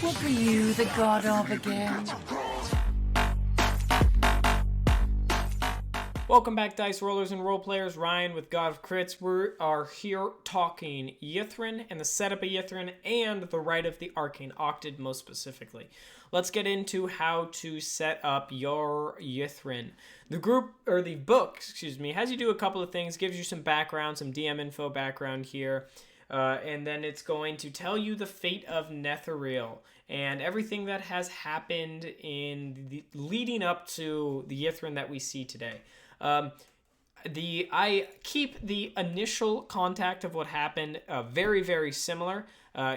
What were you the god of again? Welcome back, Dice Rollers and Role Players. Ryan with God of Crits. We are here talking Ythryn and the setup of Ythryn and the Rite of the Arcane Octid, most specifically. Let's get into how to set up your Ythryn. The book, has you do a couple of things, gives you some background, some DM info background here. And then it's going to tell you the fate of Netheril and everything that has happened leading up to the Ythryn that we see today. I keep the initial contact of what happened very, very similar.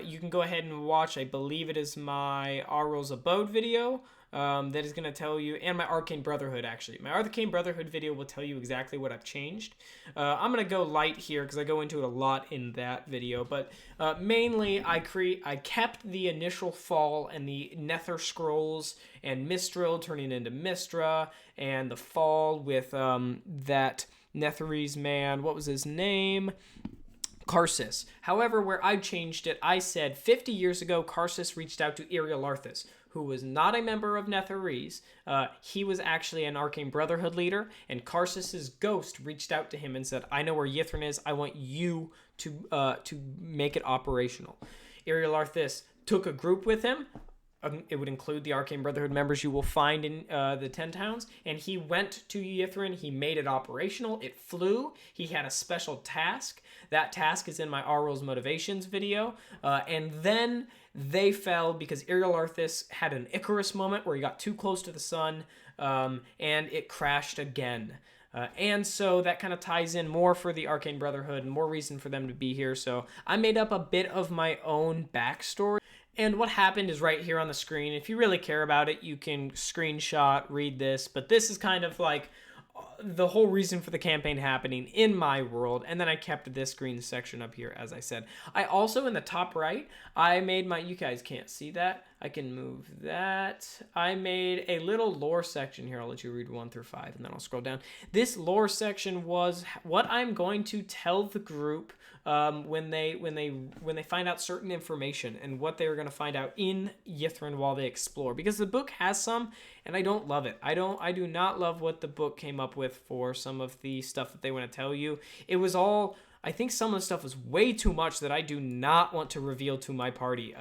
You can go ahead and watch, I believe it is my Aurel's Abode video that is going to tell you, and my Arcane Brotherhood, actually. My Arcane Brotherhood video will tell you exactly what I've changed. I'm going to go light here because I go into it a lot in that video, but mainly I kept the initial fall and the Nether Scrolls and Mistral turning into Mistra, and the fall with that Netherese man, what was his name? Karsus. However, where I changed it, I said 50 years ago, Karsus reached out to Irialarthus, who was not a member of Netherese. He was actually an Arcane Brotherhood leader, and Karsus's ghost reached out to him and said, I know where Ythryn is. I want you to make it operational. Irialarthus took a group with him. It would include the Arcane Brotherhood members you will find in the 10 towns. And he went to Ythryn. He made it operational. It flew. He had a special task. That task is in my Aurel's Motivations video. And then they fell because Irialarthus had an Icarus moment where he got too close to the sun, and it crashed again. And so that kind of ties in more for the Arcane Brotherhood and more reason for them to be here. So I made up a bit of my own backstory. And what happened is right here on the screen. If you really care about it, you can screenshot, read this. But this is kind of like the whole reason for the campaign happening in my world. And then I kept this green section up here, as I said. I also, in the top right, I made my... You guys can't see that. I can move that. I made a little lore section here. I'll let you read 1 through 5, and then I'll scroll down. This lore section was what I'm going to tell the group when they find out certain information and what they're going to find out in Ythryn while they explore. Because the book has some, and I don't love it. I do not love what the book came up with for some of the stuff that they want to tell you. It was all... I think some of the stuff was way too much that I do not want to reveal to my party.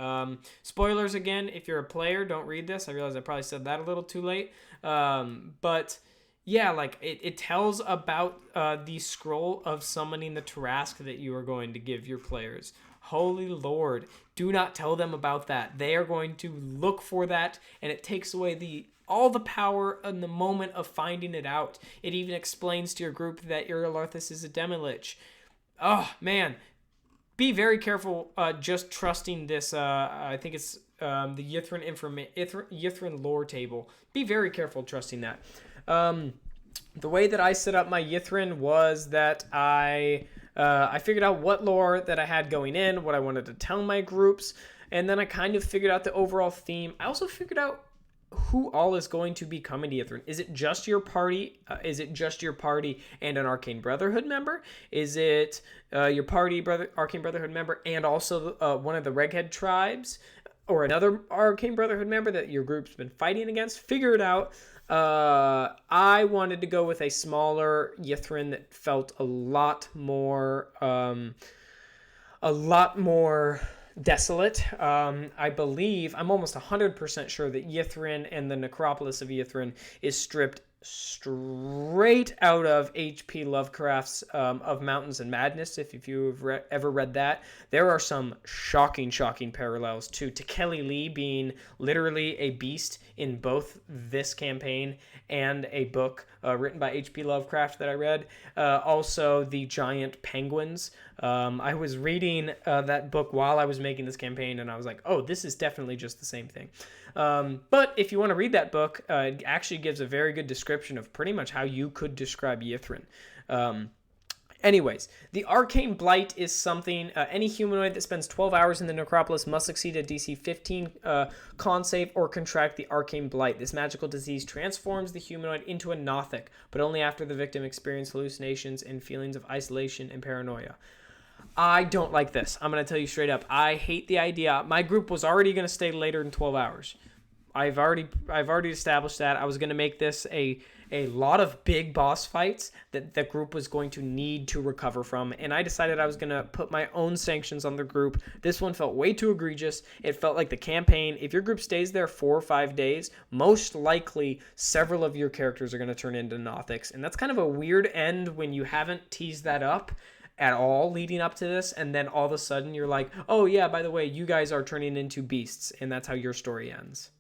Spoilers again, if you're a player, don't read this. I realize I probably said that a little too late. But yeah, like it tells about the scroll of summoning the Tarrasque that you are going to give your players. Holy Lord, do not tell them about that. They are going to look for that, and it takes away all the power in the moment of finding it out. It even explains to your group that Irialarthus is a Demilich. Oh, man. Be very careful just trusting this. I think it's the Ythryn lore table. Be very careful trusting that. The way that I set up my Ythryn was that I figured out what lore that I had going in, what I wanted to tell my groups, and then I kind of figured out the overall theme. I also figured out who all is going to be coming to Ythryn. Is it just your party? Is it just your party and an Arcane Brotherhood member? Is it your party, Arcane Brotherhood member, and also one of the Reghead tribes? Or another Arcane Brotherhood member that your group's been fighting against? Figure it out. I wanted to go with a smaller Ythryn that felt a lot more desolate. I believe, I'm almost 100% sure that Ythryn and the necropolis of Ythryn is stripped straight out of H.P. Lovecraft's Of Mountains and Madness. If you've ever read that, there are some shocking parallels to Kelly Lee being literally a beast in both this campaign and a book written by H.P. Lovecraft that I read. Also, the giant penguins. I was reading that book while I was making this campaign, and I was like, oh, this is definitely just the same thing. But if you want to read that book, it actually gives a very good description of pretty much how you could describe Ythryn. Anyways, the Arcane Blight is something, any humanoid that spends 12 hours in the necropolis must succeed a DC 15 con save or contract the Arcane Blight. This magical disease transforms the humanoid into a Nothic, but only after the victim experiences hallucinations and feelings of isolation and paranoia. I don't like this. I'm going to tell you straight up. I hate the idea. My group was already going to stay later than 12 hours. I've already established that. I was going to make this a lot of big boss fights that the group was going to need to recover from, and I decided I was going to put my own sanctions on the group. This one felt way too egregious. It felt like the campaign, if your group stays there 4 or 5 days, most likely several of your characters are going to turn into Nothics, and that's kind of a weird end when you haven't teased that up at all leading up to this, and then all of a sudden you're like, oh yeah, by the way, you guys are turning into beasts, and that's how your story ends.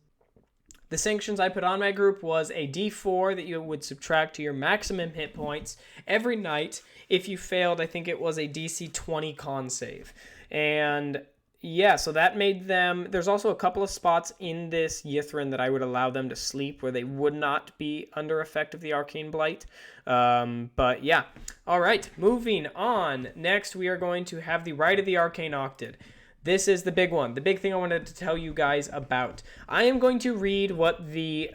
The sanctions I put on my group was a D4 that you would subtract to your maximum hit points every night. If you failed, I think it was a DC 20 con save. And yeah, so that made them... There's also a couple of spots in this Ythryn that I would allow them to sleep where they would not be under effect of the Arcane Blight. But yeah. All right, moving on. Next, we are going to have the Rite of the Arcane Octid. This is the big one, the big thing I wanted to tell you guys about. I am going to read what the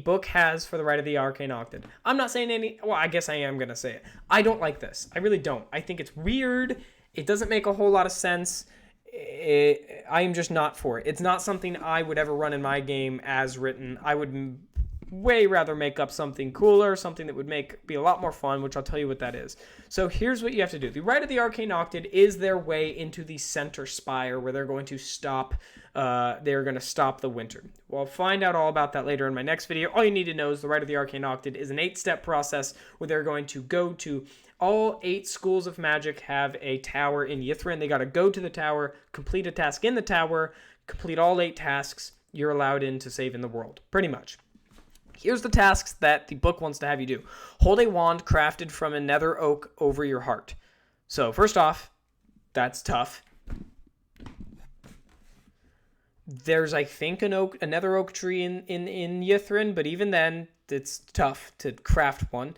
book has for the Rite of the Arcane Octid. I'm not saying any... Well, I guess I am going to say it. I don't like this. I really don't. I think it's weird. It doesn't make a whole lot of sense. I am just not for it. It's not something I would ever run in my game as written. I would way rather make up something cooler, something that would be a lot more fun, which I'll tell you what that is. So here's what you have to do. The Rite of the Arcane Octid is their way into the center spire where they're going to stop the winter. We'll find out all about that later in my next video. All you need to know is the Rite of the Arcane Octid is an 8-step process where they're going to go to all 8 schools of magic have a tower in Ythryn. They got to go to the tower, complete a task in the tower, complete all 8 tasks. You're allowed in to save in the world, pretty much. Here's the tasks that the book wants to have you do. Hold a wand crafted from a nether oak over your heart. So first off, that's tough. There's, I think, a nether oak tree in Ythryn, but even then, it's tough to craft one.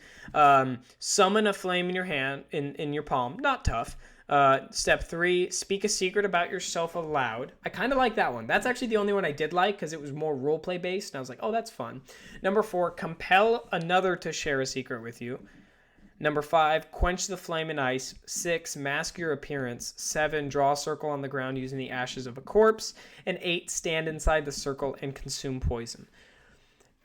Summon a flame in your hand, in your palm. Not tough. Step 3, speak a secret about yourself aloud. I kind of like that one. That's actually the only one I did like because it was more roleplay based, and I was like, oh, that's fun. Number 4, compel another to share a secret with you. Number 5, quench the flame in ice. 6, mask your appearance. 7, draw a circle on the ground using the ashes of a corpse. And 8, stand inside the circle and consume poison.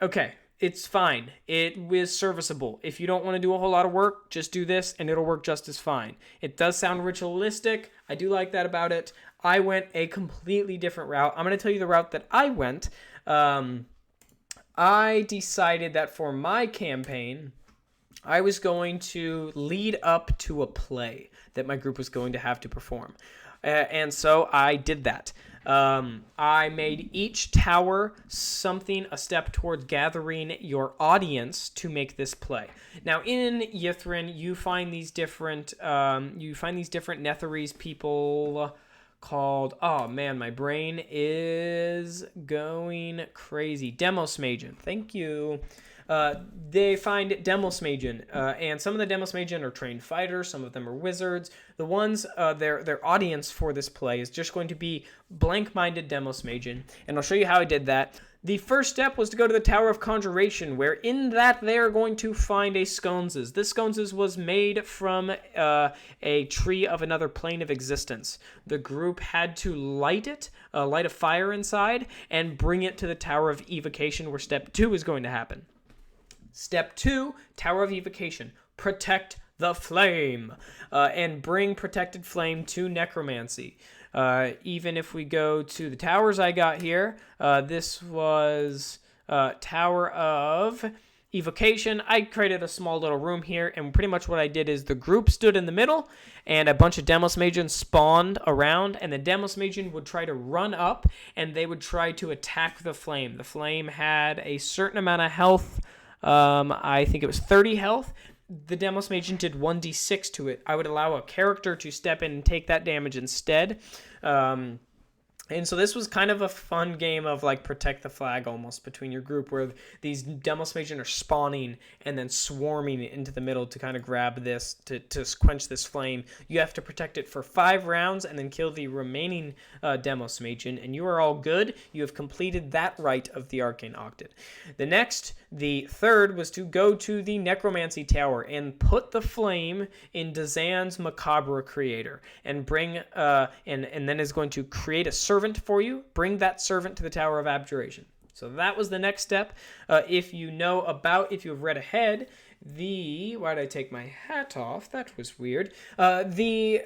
Okay. It's fine. It was serviceable. If you don't want to do a whole lot of work, just do this and it'll work just as fine. It does sound ritualistic. I do like that about it. I went a completely different route. I'm going to tell you the route that I went. I decided that for my campaign, I was going to lead up to a play that my group was going to have to perform. And so I did that. I made each tower a step towards gathering your audience to make this play. Now in Ythryn, you find these different Netherese people called, oh man, my brain is going crazy. Demosmaiden. Thank you. They find Demosmaiden, and some of the Demosmaiden are trained fighters, some of them are wizards. The ones, their audience for this play is just going to be blank-minded Demosmaiden, and I'll show you how I did that. The first step was to go to the Tower of Conjuration, where in that they are going to find a sconces. This sconces was made from a tree of another plane of existence. The group had to light a fire inside, and bring it to the Tower of Evocation, where step 2 is going to happen. Step 2, Tower of Evocation. Protect the flame. And bring protected flame to necromancy. Even if we go to the towers I got here, this was Tower of Evocation. I created a small little room here, and pretty much what I did is the group stood in the middle, and a bunch of Demosmaiden spawned around, and the Demosmaiden would try to run up, and they would try to attack the flame. The flame had a certain amount of health. I think it was 30 health. The Demosmaiden did 1d6 to it. I would allow a character to step in and take that damage instead. And so this was kind of a fun game of like protect the flag almost between your group, where these Demos Magen are spawning and then swarming into the middle to kind of grab this, to quench this flame. You have to protect it for 5 rounds and then kill the remaining Demos Magen, and you are all good. You have completed that rite of the Arcane Octid. The third was to go to the Necromancy Tower and put the flame in Dazan's Macabre Creator and bring and then is going to create a servant for you. Bring that servant to the Tower of Abjuration. So that was the next step. If you've read ahead, why did I take my hat off? That was weird. The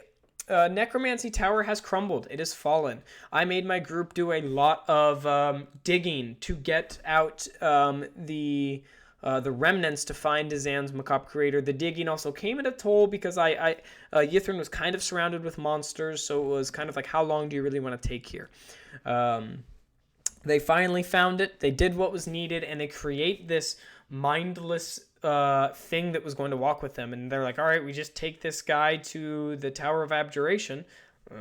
Necromancy Tower has crumbled. It has fallen. I made my group do a lot of digging to get out the remnants to find Dazan's Macabre Creator. The digging also came at a toll because Ythryn was kind of surrounded with monsters, so it was kind of like, how long do you really want to take here? They finally found it. They did what was needed, and they create this mindless thing that was going to walk with them. And they're like, all right, we just take this guy to the Tower of Abjuration.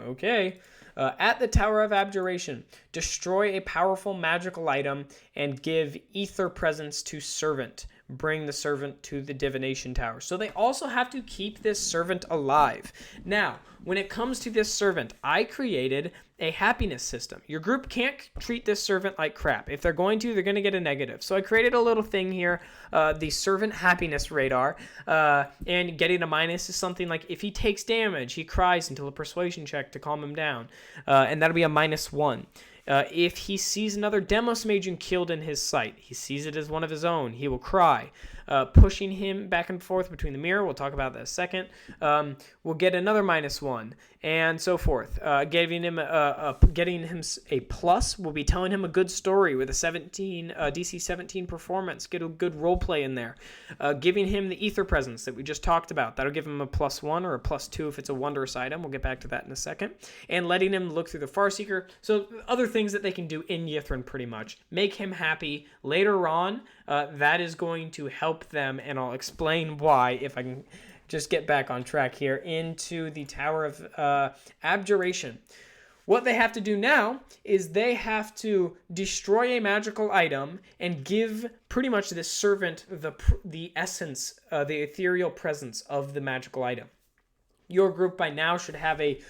Okay. At the Tower of Abjuration, destroy a powerful magical item and give ether presence to servant. Bring the servant to the divination tower. So they also have to keep this servant alive. Now, when it comes to this servant, I created a happiness system. Your group can't treat this servant like crap. If they're going to, they're going to get a negative. So I created a little thing here, the servant happiness radar, and getting a minus is something like if he takes damage, he cries until a persuasion check to calm him down, and that'll be a -1. If he sees another Demos Magen killed in his sight, he sees it as one of his own, he will cry. Pushing him back and forth between the mirror, we'll talk about that in a second, will get another -1, and so forth. Getting him a plus will be telling him a good story with a DC 17 performance. Get a good role play in there. Giving him the ether presence that we just talked about. That'll give him a +1 or a +2 if it's a wondrous item. We'll get back to that in a second. And letting him look through the Farseeker. So other things that they can do in Ythryn pretty much. Make him happy. Later on, that is going to help them, and I'll explain why if I can just get back on track here into the Tower of Abjuration. What they have to do now is they have to destroy a magical item and give pretty much this servant the essence, the ethereal presence of the magical item. Your group by now should have a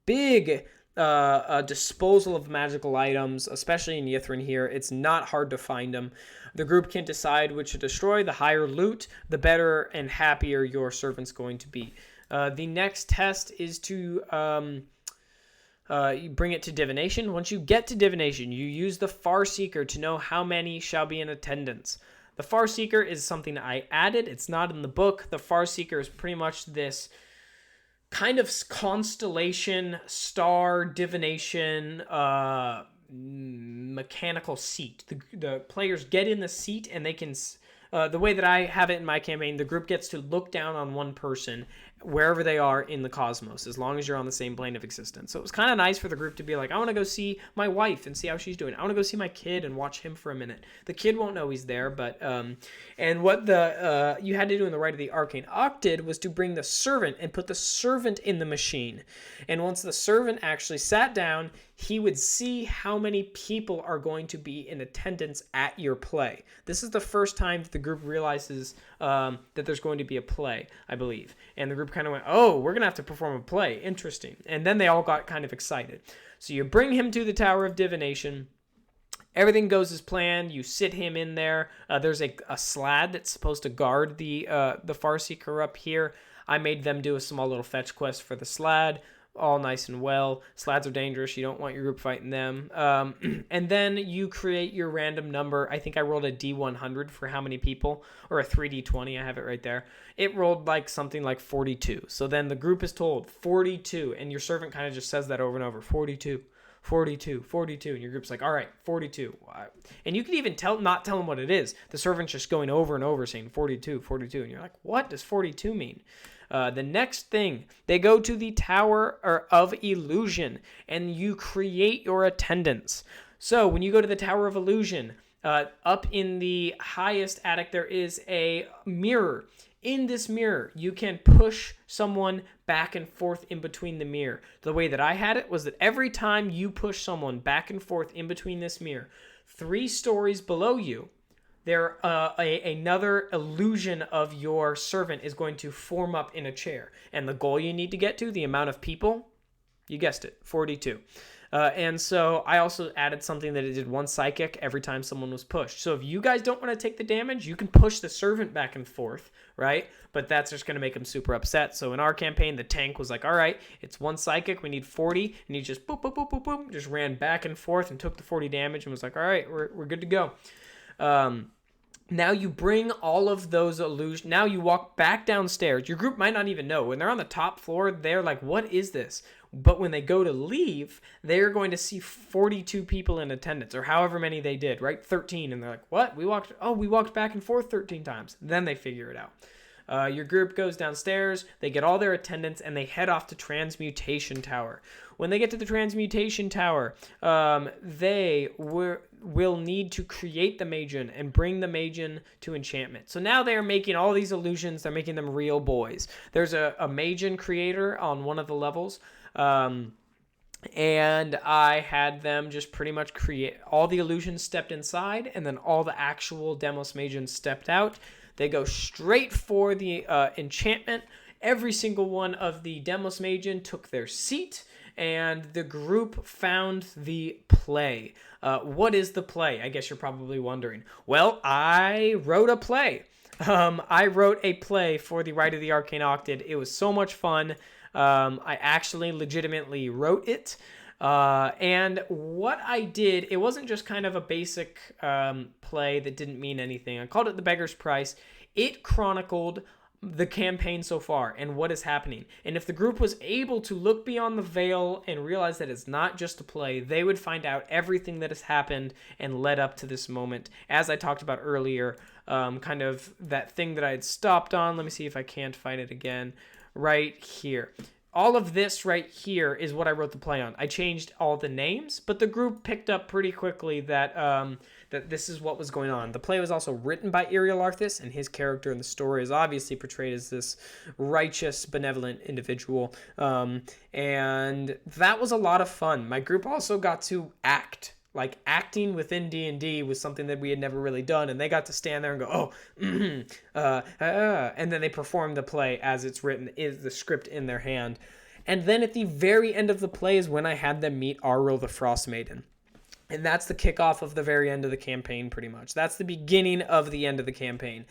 big disposal of magical items, especially in Ythryn here. It's not hard to find them. The group can decide which to destroy. The higher loot, the better and happier your servant's going to be. The next test is to you bring it to divination. Once you get to divination, you use the Farseeker to know how many shall be in attendance. The Farseeker is something I added. It's not in the book. The Farseeker is pretty much this kind of constellation, star, divination, mechanical seat. The players get in the seat and they can... the way that I have it in my campaign, the group gets to look down on one person wherever they are in the cosmos, as long as you're on the same plane of existence. So it was kind of nice for the group to be like, I want to go see my wife and see how she's doing. I want to go see my kid and watch him for a minute. The kid won't know he's there, but and what you had to do in the Rite of the Arcane Octid was to bring the servant and put the servant in the machine. And once the servant actually sat down, he would see how many people are going to be in attendance at your play. This is the first time that the group realizes that there's going to be a play, I believe. And the group kind of went, oh, we're going to have to perform a play. Interesting. And then they all got kind of excited. So you bring him to the Tower of Divination. Everything goes as planned. You sit him in there. There's a slad that's supposed to guard the Farseeker up here. I made them do a small little fetch quest for the slad. All nice and well. Slads are dangerous. You don't want your group fighting them. And then you create your random number. I think I rolled a D100 for how many people, or a 3D20. I have it right there. It rolled like something like 42. So then the group is told 42, and your servant kind of just says that over and over. 42, 42, 42. And your group's like, all right, 42. And you can even not tell them what it is. The servant's just going over and over saying 42, 42. And you're like, what does 42 mean? The next thing, they go to the Tower of Illusion, and you create your attendance. So when you go to the Tower of Illusion, up in the highest attic, there is a mirror. In this mirror, you can push someone back and forth in between the mirror. The way that I had it was that every time you push someone back and forth in between this mirror, 3 stories below you, there another illusion of your servant is going to form up in a chair. And the goal you need to get to, the amount of people, you guessed it, 42. And so I also added something that it did 1 psychic every time someone was pushed. So if you guys don't want to take the damage, you can push the servant back and forth, right? But that's just going to make them super upset. So in our campaign, the tank was like, all right, it's 1 psychic. We need 40. And he just boop, boop, boop, boop, boop, just ran back and forth and took the 40 damage and was like, all right, we're good to go. Now you bring all of those illusions. Now you walk back downstairs. Your group might not even know. When they're on the top floor, they're like, what is this? But when they go to leave, they're going to see 42 people in attendance, or however many they did, right? 13. And they're like, what? We walked back and forth 13 times. Then they figure it out. Your group goes downstairs, they get all their attendants, and they head off to Transmutation Tower. When they get to the Transmutation Tower, they will need to create the Magian and bring the Magian to enchantment. So now they are making all these illusions. They're making them real boys. There's a Magian creator on one of the levels, and I had them just pretty much create all the illusions stepped inside, and then all the actual Demos Magians stepped out. They go straight for the enchantment. Every single one of the Demos Magian took their seat, and the group found the play. What is the play? I guess you're probably wondering. Well, I wrote a play. I wrote a play for the Rite of the Arcane Octid. It was so much fun. I actually legitimately wrote it. And what I did, it wasn't just kind of a basic play that didn't mean anything. I called it The Beggar's Price. It chronicled the campaign so far and what is happening. And if the group was able to look beyond the veil and realize that it's not just a play, they would find out everything that has happened and led up to this moment. As I talked about earlier, kind of that thing that I had stopped on. Let me see if I can't find it again. Right here. All of this right here is what I wrote the play on. I changed all the names, but the group picked up pretty quickly that that this is what was going on. The play was also written by Iriel Arthas, and his character in the story is obviously portrayed as this righteous, benevolent individual. And that was a lot of fun. My group also got to act. Like, acting within D&D was something that we had never really done, and they got to stand there and go, and then they performed the play as it's written, is the script in their hand. And then at the very end of the play is when I had them meet Arro the Frostmaiden. And that's the kickoff of the very end of the campaign, pretty much. That's the beginning of the end of the campaign.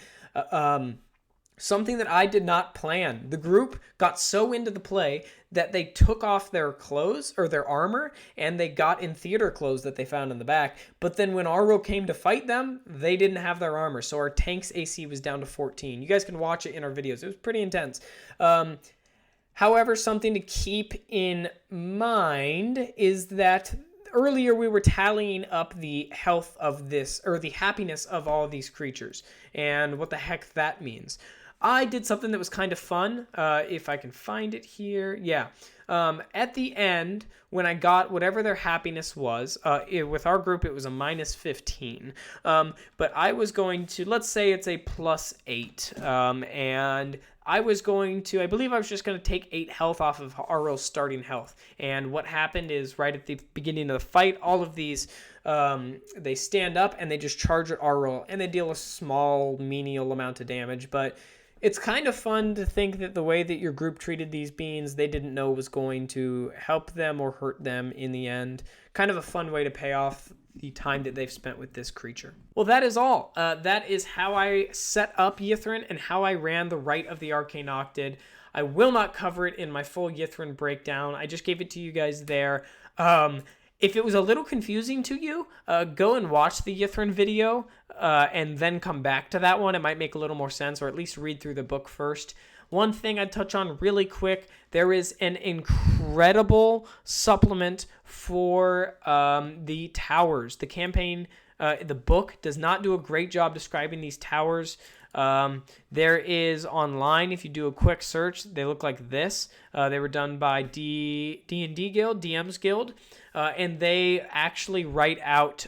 Something that I did not plan. The group got so into the play that they took off their clothes or their armor, and they got in theater clothes that they found in the back. But then when Arro came to fight them, they didn't have their armor. So our tank's AC was down to 14. You guys can watch it in our videos. It was pretty intense. However, something to keep in mind is that earlier we were tallying up the health of this, or the happiness of all of these creatures, and what the heck that means. I did something that was kind of fun, if I can find it here. Yeah. At the end, when I got whatever their happiness was, with our group, it was a minus 15. But I was going to, let's say it's a plus 8. And I was going to, I believe I was just going to take 8 health off of Arro's starting health. And what happened is right at the beginning of the fight, all of these, they stand up and they just charge at Arro, and they deal a small, menial amount of damage. But it's kind of fun to think that the way that your group treated these beings, they didn't know was going to help them or hurt them in the end. Kind of a fun way to pay off the time that they've spent with this creature. Well, that is all. That is how I set up Ythryn and how I ran the Rite of the Arcane Octid. I will not cover it in my full Ythryn breakdown. I just gave it to you guys there. If it was a little confusing to you, go and watch the Ythryn video and then come back to that one. It might make a little more sense, or at least read through the book first. One thing I'd touch on really quick, there is an incredible supplement for the towers. The campaign, the book does not do a great job describing these towers. There is online, if you do a quick search, they look like this. They were done by D&D Guild, DM's Guild, and they actually write out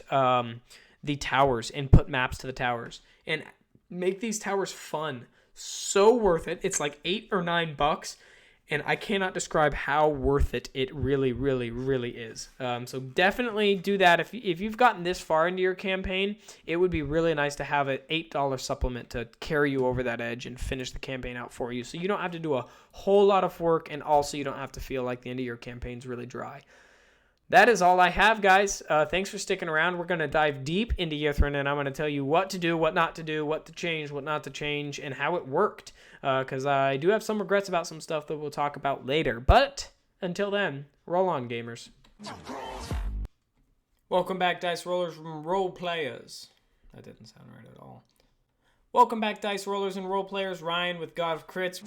the towers and put maps to the towers and make these towers fun. So worth it. It's like $8 or $9, and I cannot describe how worth it really, really, really is. So definitely do that. If you've gotten this far into your campaign, it would be really nice to have an $8 supplement to carry you over that edge and finish the campaign out for you. So you don't have to do a whole lot of work, and also you don't have to feel like the end of your campaign's really dry. That is all I have, guys. Thanks for sticking around. We're going to dive deep into Ythryn, and I'm going to tell you what to do, what not to do, what to change, what not to change, and how it worked. Because I do have some regrets about some stuff that we'll talk about later. But until then, roll on, gamers. Welcome back, Dice Rollers and Role Players. That didn't sound right at all. Welcome back, Dice Rollers and Role Players. Ryan with God of Crits.